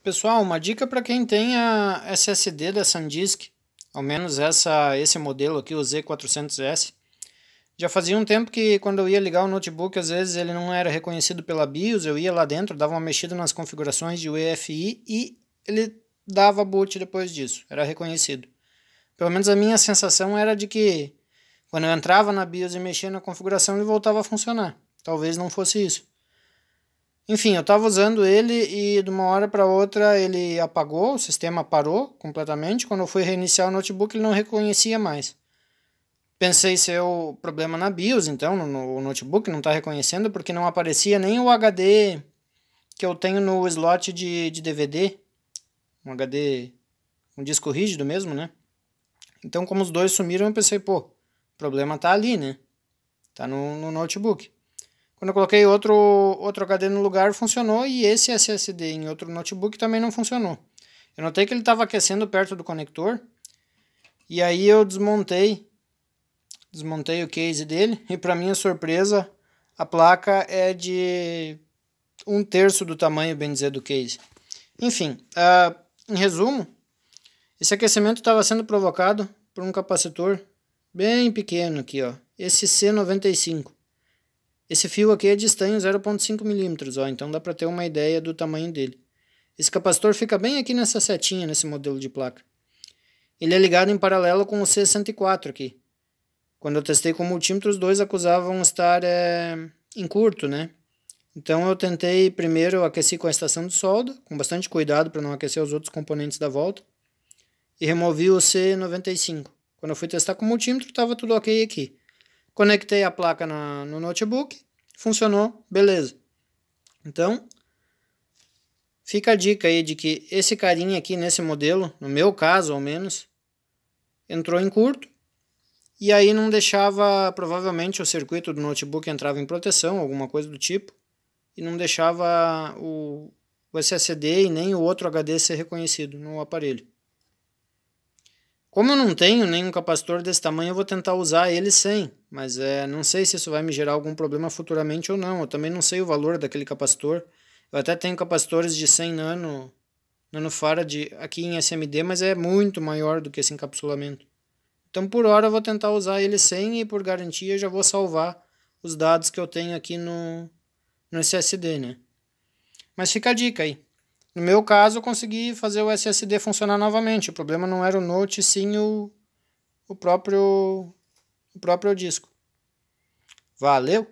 Pessoal, uma dica para quem tem a SSD da SanDisk, ao menos esse modelo aqui, o Z400S. Já fazia um tempo que quando eu ia ligar o notebook, às vezes ele não era reconhecido pela BIOS, eu ia lá dentro, dava uma mexida nas configurações de UEFI e ele dava boot depois disso, era reconhecido. Pelo menos a minha sensação era de que quando eu entrava na BIOS e mexia na configuração, ele voltava a funcionar. Talvez não fosse isso. Enfim, eu estava usando ele e de uma hora para outra ele apagou, o sistema parou completamente. Quando eu fui reiniciar o notebook, ele não reconhecia mais. Pensei ser o problema na BIOS, então, no notebook não está reconhecendo, porque não aparecia nem o HD que eu tenho no slot de DVD, um HD, um disco rígido mesmo, né? Então, como os dois sumiram, eu pensei, pô, o problema tá ali, né? Tá no notebook. Quando eu coloquei outro HD no lugar, funcionou, e esse SSD em outro notebook também não funcionou. Eu notei que ele estava aquecendo perto do conector, e aí eu desmontei o case dele, e para minha surpresa, a placa é de 1/3 do tamanho, bem dizer, do case. Enfim, em resumo, esse aquecimento estava sendo provocado por um capacitor bem pequeno aqui, ó, esse C95. Esse fio aqui é de estanho 0,5 milímetros, ó, então dá para ter uma ideia do tamanho dele. Esse capacitor fica bem aqui nessa setinha, nesse modelo de placa. Ele é ligado em paralelo com o C104 aqui. Quando eu testei com o multímetro, os dois acusavam estar em curto, né? Então eu tentei primeiro aquecer com a estação de solda, com bastante cuidado para não aquecer os outros componentes da volta, e removi o C95. Quando eu fui testar com o multímetro, estava tudo ok aqui. Conectei a placa no notebook, funcionou, beleza. Então, fica a dica aí de que esse carinha aqui nesse modelo, no meu caso ao menos, entrou em curto, e aí não deixava, provavelmente o circuito do notebook entrava em proteção, alguma coisa do tipo, e não deixava o SSD e nem o outro HD ser reconhecido no aparelho. Como eu não tenho nenhum capacitor desse tamanho, eu vou tentar usar ele sem, mas não sei se isso vai me gerar algum problema futuramente ou não. Eu também não sei o valor daquele capacitor. Eu até tenho capacitores de 100 nanofarad aqui em SMD, mas é muito maior do que esse encapsulamento. Então por hora eu vou tentar usar ele sem e por garantia já vou salvar os dados que eu tenho aqui no SSD, né? Mas fica a dica aí. No meu caso, eu consegui fazer o SSD funcionar novamente. O problema não era o Note, sim o próprio disco. Valeu!